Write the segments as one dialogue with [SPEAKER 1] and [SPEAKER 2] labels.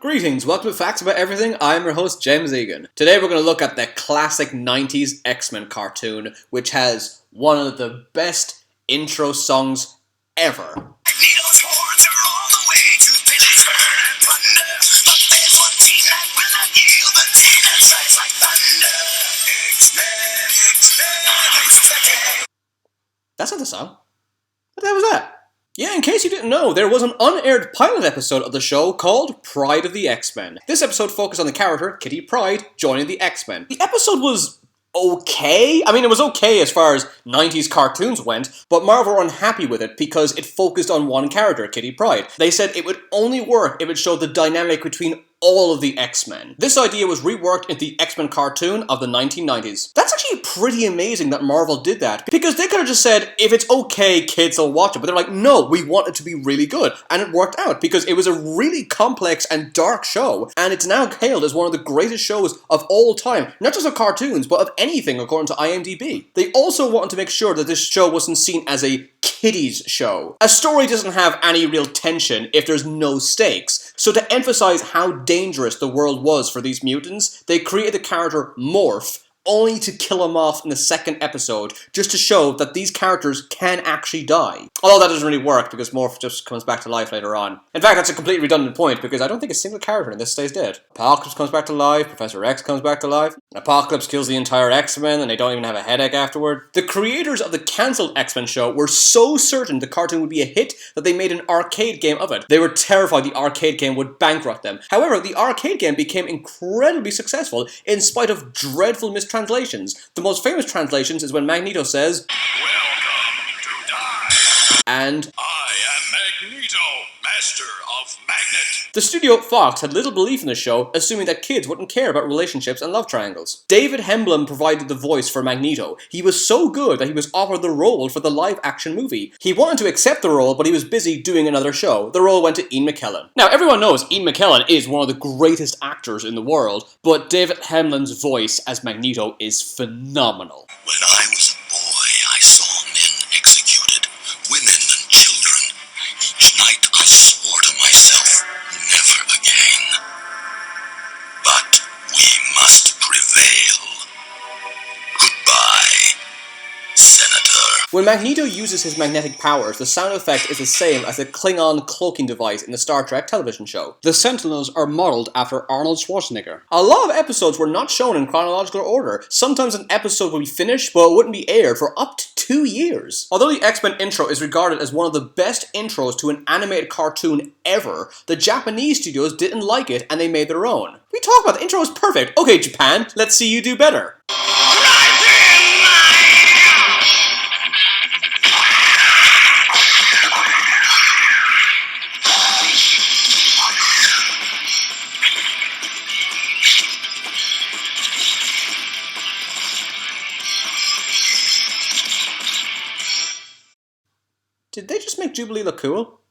[SPEAKER 1] Greetings, welcome to Facts About Everything. I'm your host, James Egan. Today we're going to look at the classic 90s X-Men cartoon, which has one of the best intro songs ever. That's not the song. What the hell was that? Yeah, in case you didn't know, there was an unaired pilot episode of the show called Pride of the X-Men. This episode focused on the character, Kitty Pryde, joining the X-Men. The episode was okay. I mean, it was okay as far as 90s cartoons went, but Marvel were unhappy with it because it focused on one character, Kitty Pryde. They said it would only work if it showed the dynamic between all of the X-Men. This idea was reworked into the X-Men cartoon of the 1990s. That's actually pretty amazing that Marvel did that, because they could have just said, if it's okay, kids will watch it, but they're like, no, we want it to be really good. And it worked out, because it was a really complex and dark show, and it's now hailed as one of the greatest shows of all time, not just of cartoons, but of anything according to IMDb. They also wanted to make sure that this show wasn't seen as a kiddies show. A story doesn't have any real tension if there's no stakes, so to emphasize how dangerous the world was for these mutants, they created the character Morph, only to kill him off in the second episode, just to show that these characters can actually die. Although that doesn't really work, because Morph just comes back to life later on. In fact, that's a completely redundant point, because I don't think a single character in this stays dead. Apocalypse comes back to life, Professor X comes back to life, Apocalypse kills the entire X-Men, and they don't even have a headache afterward. The creators of the cancelled X-Men show were so certain the cartoon would be a hit that they made an arcade game of it. They were terrified the arcade game would bankrupt them. However, the arcade game became incredibly successful in spite of dreadful mistranslations. The most famous translations is when Magneto says, "Welcome to die," and "I am Magneto, Master of Magnet." The studio Fox had little belief in the show, assuming that kids wouldn't care about relationships and love triangles. David Hemblum provided the voice for Magneto. He was so good that he was offered the role for the live-action movie. He wanted to accept the role, but he was busy doing another show. The role went to Ian McKellen. Now, everyone knows Ian McKellen is one of the greatest actors in the world, but David Hemblum's voice as Magneto is phenomenal.
[SPEAKER 2] When I was a boy, I saw men executed, women and children. Each night I swore to myself, never again. But we must prevail. Goodbye, Senator.
[SPEAKER 1] When Magneto uses his magnetic powers, the sound effect is the same as the Klingon cloaking device in the Star Trek television show. The Sentinels are modeled after Arnold Schwarzenegger. A lot of episodes were not shown in chronological order. Sometimes an episode would be finished, but it wouldn't be aired for up to 2 years. Although the X-Men intro is regarded as one of the best intros to an animated cartoon ever, the Japanese studios didn't like it and they made their own. We talk about the intro is perfect. Okay, Japan, let's see you do better. Did they just make Jubilee look cool?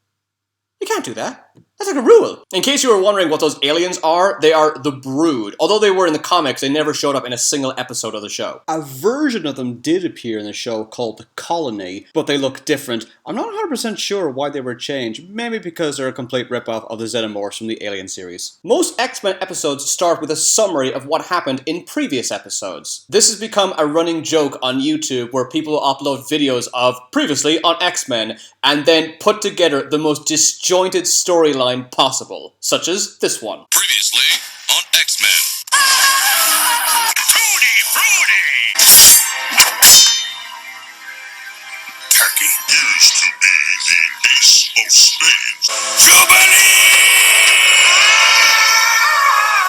[SPEAKER 1] You can't do that. That's like a rule. In case you were wondering what those aliens are, they are the Brood. Although they were in the comics, they never showed up in a single episode of the show. A version of them did appear in the show called the Colony, but they look different. I'm not 100% sure why they were changed. Maybe because they're a complete ripoff of the Xenomorphs from the Alien series. Most X-Men episodes start with a summary of what happened in previous episodes. This has become a running joke on YouTube where people upload videos of previously on X-Men and then put together the most disjointed storyline possible, such as this one.
[SPEAKER 2] Previously on X-Men. Fruity! Turkey used to be the ace of spades. Jubilee!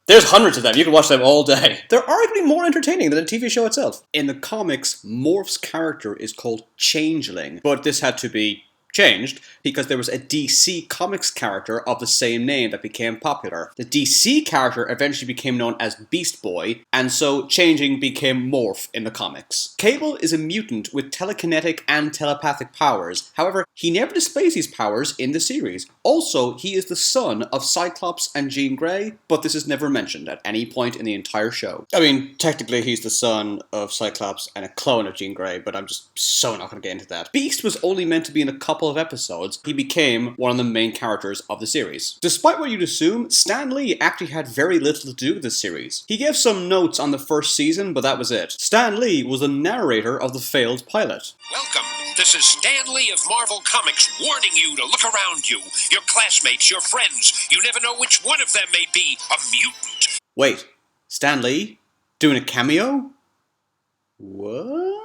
[SPEAKER 1] There's hundreds of them. You can watch them all day. They're arguably more entertaining than the TV show itself. In the comics, Morph's character is called Changeling, but this had to be changed because there was a DC Comics character of the same name that became popular. The DC character eventually became known as Beast Boy, and so Changing became Morph in the comics. Cable is a mutant with telekinetic and telepathic powers. However, he never displays these powers in the series. Also, he is the son of Cyclops and Jean Grey, but this is never mentioned at any point in the entire show. I mean, technically he's the son of Cyclops and a clone of Jean Grey, but I'm just so not going to get into that. Beast was only meant to be in a couple couple of episodes, he became one of the main characters of the series. Despite what you'd assume, Stan Lee actually had very little to do with this series. He gave some notes on the first season, but that was it. Stan Lee was the narrator of the failed pilot.
[SPEAKER 3] Welcome. This is Stan Lee of Marvel Comics warning you to look around you. Your classmates, your friends. You never know which one of them may be a mutant.
[SPEAKER 1] Wait, Stan Lee? Doing a cameo? What?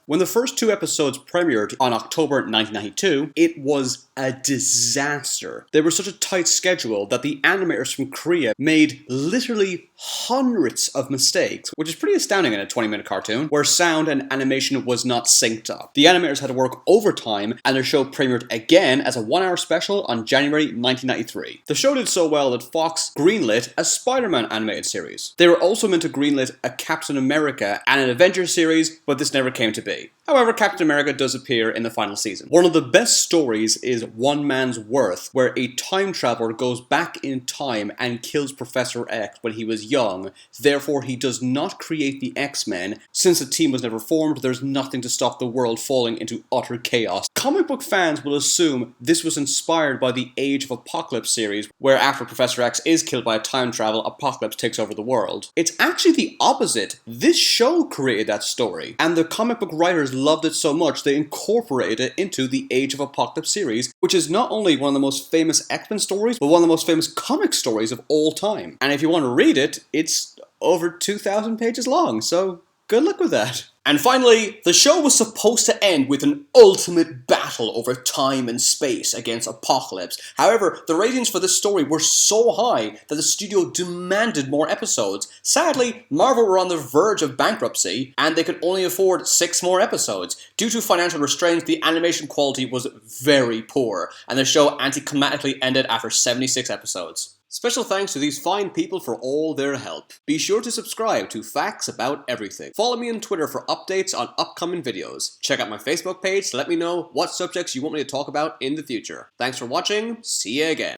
[SPEAKER 1] When the first 2 episodes premiered on October 1992, it was a disaster. They were such a tight schedule that the animators from Korea made literally hundreds of mistakes, which is pretty astounding in a 20-minute cartoon, where sound and animation was not synced up. The animators had to work overtime, and their show premiered again as a 1-hour special on January 1993. The show did so well that Fox greenlit a Spider-Man animated series. They were also meant to greenlit a Captain America and an Avengers series, but this never came to be. However, Captain America does appear in the final season. One of the best stories is One Man's Worth, where a time traveler goes back in time and kills Professor X when he was young. Therefore, he does not create the X-Men. Since the team was never formed, there's nothing to stop the world falling into utter chaos. Comic book fans will assume this was inspired by the Age of Apocalypse series, where after Professor X is killed by a time travel, Apocalypse takes over the world. It's actually the opposite. This show created that story, and the comic book writers loved it so much they incorporated it into the Age of Apocalypse series, which is not only one of the most famous X-Men stories, but one of the most famous comic stories of all time. And if you want to read it, it's over 2,000 pages long, so good luck with that. And finally, the show was supposed to end with an ultimate battle over time and space against Apocalypse. However, the ratings for this story were so high that the studio demanded more episodes. Sadly, Marvel were on the verge of bankruptcy, and they could only afford 6 more episodes. Due to financial restraints, the animation quality was very poor, and the show anticlimactically ended after 76 episodes. Special thanks to these fine people for all their help. Be sure to subscribe to Facts About Everything. Follow me on Twitter for updates on upcoming videos. Check out my Facebook page to let me know what subjects you want me to talk about in the future. Thanks for watching, see ya again.